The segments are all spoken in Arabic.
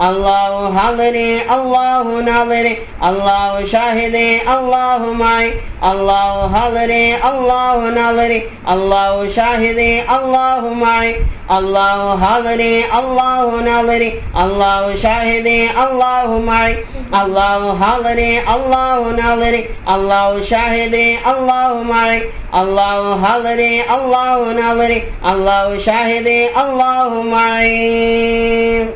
الله حاضري الله ناظري الله شاهدي الله معي الله حاضري الله ناظري الله شاهدي الله معي الله حاضري الله ناظري الله شاهدي الله معي الله حاضري الله ناظري الله شاهدي الله معي الله حاضري الله ناظري الله شاهدي الله معي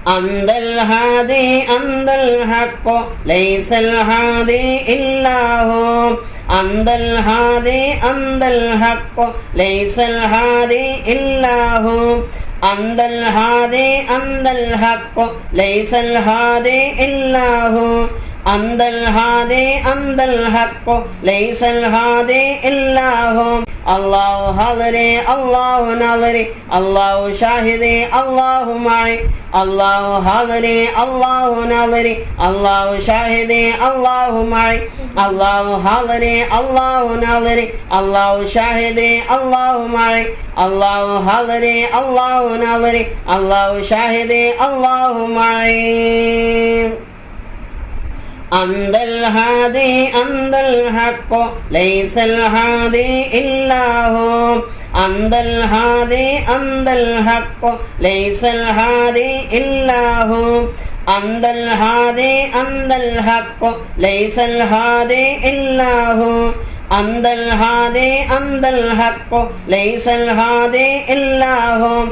أنت الهادي أنت الحق ليس الهادي إلا هو أنت الهادي أنت الحق ليس الهادي إلا هو أنت الهادي أنت الحق ليس الهادي إلا هو أنت الهادي أنت الحق ليس الهادي إلا هو الله حاضري الله ناظري الله شاهدي الله معي الله حاضري الله ناظري الله شاهدي الله معي الله حاضري الله ناظري الله شاهدي الله معي الله حاضري الله ناظري الله شاهدي الله معي أنت الهادي أنت الحق ليس الهادي إلا هو أنت الهادي أنت الحق ليس الهادي إلا هو أنت الهادي أنت الحق ليس الهادي إلا هو أنت الهادي أنت الحق ليس الهادي إلا هو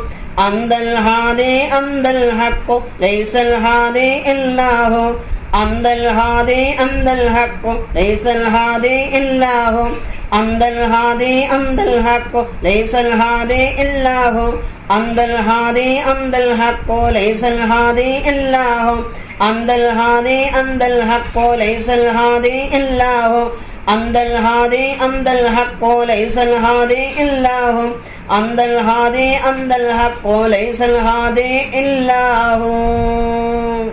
أنت الهادي أنت الحق ليس الهادي إلا هو أنت الهادي أنت الحق ليس الهادي إلا هو أنت الهادي أنت الحق ليس الهادي إلا هو أنت الهادي أنت الحق ليس الهادي إلا هو أنت الهادي أنت الحق ليس الهادي إلا هو أنت الهادي أنت الحق ليس الهادي إلا هو أنت الهادي أنت الحق ليس الهادي إلا هو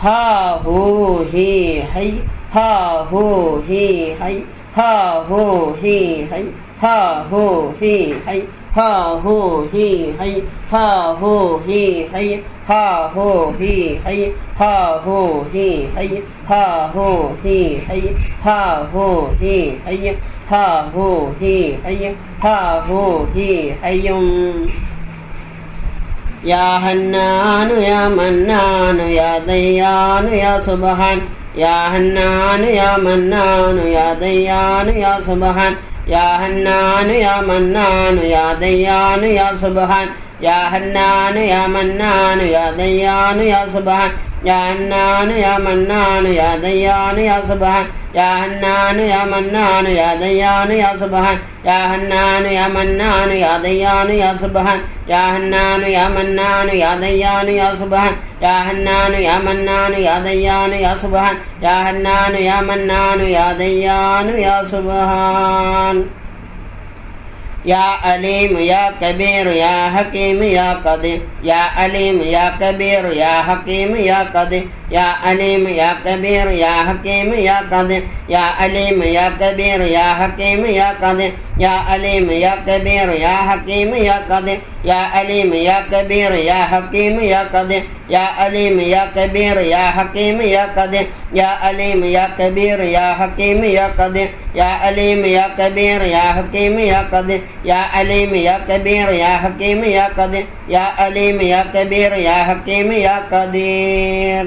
ها هو هي هي ها هو هي هي ها هو هي هي ها هو هي هي ها هو هي هي ها هو هي هي ها هو هي هي ها هو هي هي ها هو هي هي ها هو هي هي ها هو هي هي ها هو هي هي يا حنان يا منان يا ديان يا سبحان يا حنان يا منان يا ديان يا سبحان يا حنان يا منان يا ديان يا سبحان يا حنان يا منان يا ديان يا سبحان يا حنان يا منان يا ديان يا سبحان يا حنان يا منان يا ديان يا سبحان يا حنان يا منان يا ديان يا سبحان يا حنان يا منان يا ديان يا سبحان يا حنان يا منان يا ديان يا سبحان يا حنان يا منان يا ديان يا سبحان يا عليم يا كبير يا حكيم يا قدير يا عليم يا كبير يا حكيم يا قدير يا عليم يا كبير يا حكيم يا قدير يا عليم يا كبير يا حكيم يا قدير يا عليم يا كبير يا حكيم يا قدير يا عليم يا كبير يا حكيم يا قدير يا عليم يا كبير يا حكيم يا قدير يا عليم يا كبير يا حكيم يا قدير يا عليم يا كبير يا حكيم يا قدير يا عليم يا كبير يا حكيم يا قدير يا عليم يا كبير يا حكيم يا قدير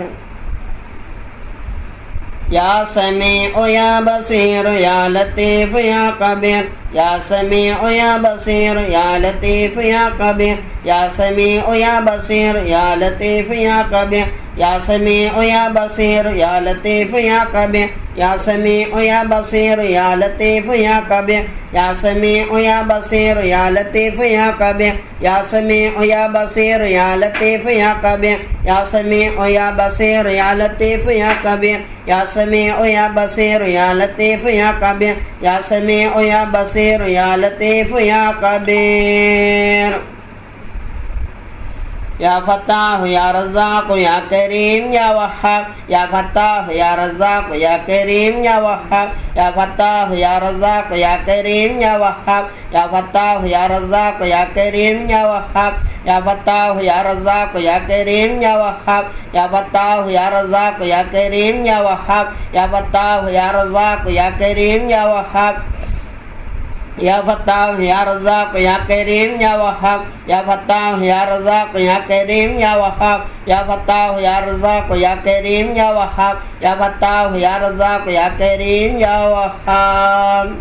يا سميع يا بصير يا لطيف يا خبير يا سميع يا بصير يا لطيف يا خبير يا سميع يا بصير يا لطيف يا خبير يا سميع يا بصير يا لطيف يا خبير يا سميع يا بصير يا لطيف يا خبير يا سميع يا بصير يا لطيف يا خبير يا سميع يا بصير يا لطيف يا خبير يا سميع يا بصير يا لطيف يا خبير يا سميع يا بصير يا لطيف يا خبير يا سميع يا بصير يا لطيف يا خبير يا فتاح يا رزاق يا كريم يا وهاب يا فتاح يا رزاق يا كريم يا وهاب يا فتاح يا رزاق يا كريم يا وهاب يا فتاح يا رزاق يا كريم يا وهاب يا فتاح يا رزاق يا كريم يا وهاب يا فتاح يا رزاق يا كريم يا وهاب يا فتاح يا رزاق يا كريم يا وهاب يا فتاح يا رزاق يا كريم يا وهاب يا فتاح يا رزاق يا كريم يا وهاب يا فتاح يا رزاق يا كريم يا وهاب يا فتاح يا رزاق يا كريم يا وهاب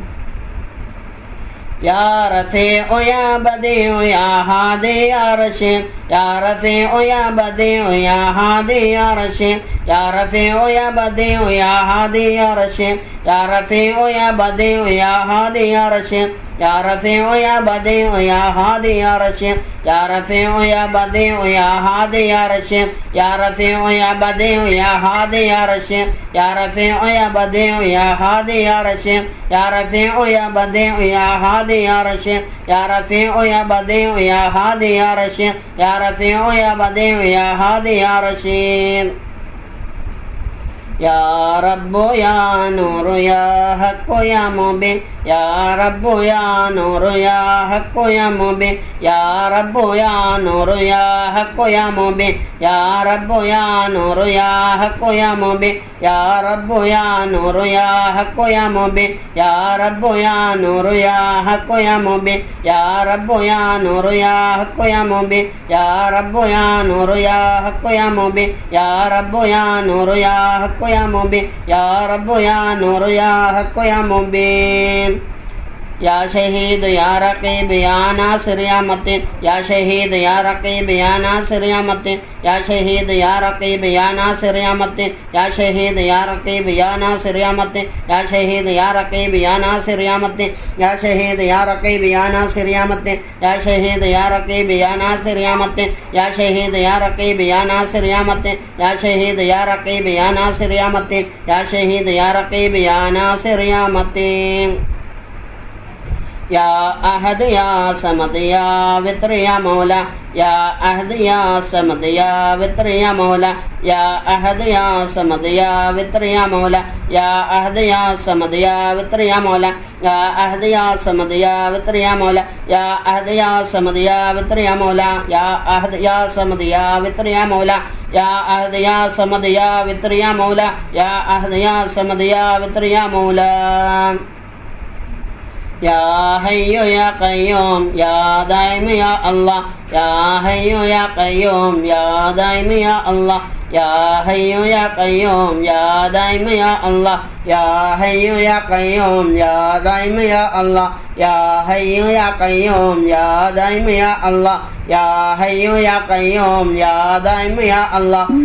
يا رفيع يا بديع يا هادي يا رشيد يا رفيع يا بديع يا هادي يا رشيد يا رفيع يا بديع يا هادي يا رشيد يا رفيع يا بديع يا هادي يا رشيد يا رفيع يا بديع يا هادي يا رشيد يا رفيع يا بديع يا هادي يا رشيد يا رفيع يا بديع يا هادي يا رشيد يا رفيع يا بديع يا هادي يا رشيد يا رفيع يا بديع يا هادي يا رشيد يا رفيع يا بديع يا هادي يا رشيد يا رفيع يا بديع يا هادي يا رشيد يا رب يا نور يا حق يا مبين يا رب يا نور يا حق يا مبين يا رب يا نور يا حق يا مبين يا رب يا نور يا حق يا مبين يا رب يا نور يا حق يا مبين يا رب يا نور يا حق يا مبين يا رب يا نور يا حق يا مبين يا رب يا نور يا حق يا مبين يا رب يا نور يا حق يا مبين يا رب يا نور يا حق يا مبين يا شهيد يا رقيب يا ناصر يا متين يا شهيد يا رقيب يا ناصر يا متين يا شهيد يا رقيب يا ناصر يا متين يا شهيد يا رقيب يا ناصر يا متين يا شهيد يا رقيب يا ناصر يا متين يا شهيد يا رقيب يا ناصر يا متين يا شهيد يا رقيب يا ناصر يا متين يا شهيد يا رقيب يا ناصر يا متين يا شهيد يا رقيب يا ناصر يا متين يا شهيد يا رقيب يا ناصر يا متين يا أحد يا صمد يا وتر يا مولا يا أحد يا صمد يا وتر يا مولا يا أحد يا صمد يا وتر يا مولا يا أحد يا صمد يا وتر يا مولا يا أحد يا صمد يا وتر يا مولا يا أحد يا صمد يا وتر يا مولا يا أحد يا صمد يا وتر يا مولا يا أحد يا صمد يا وتر يا مولا يا أحد يا صمد يا وتر يا مولا يا حي يا قيوم يا دائم يا الله يا حي يا قيوم يا دائم يا الله يا حي يا قيوم يا دائم يا الله يا حي يا قيوم يا دائم يا الله يا حي يا قيوم يا دائم يا الله يا حي يا قيوم يا دائم يا الله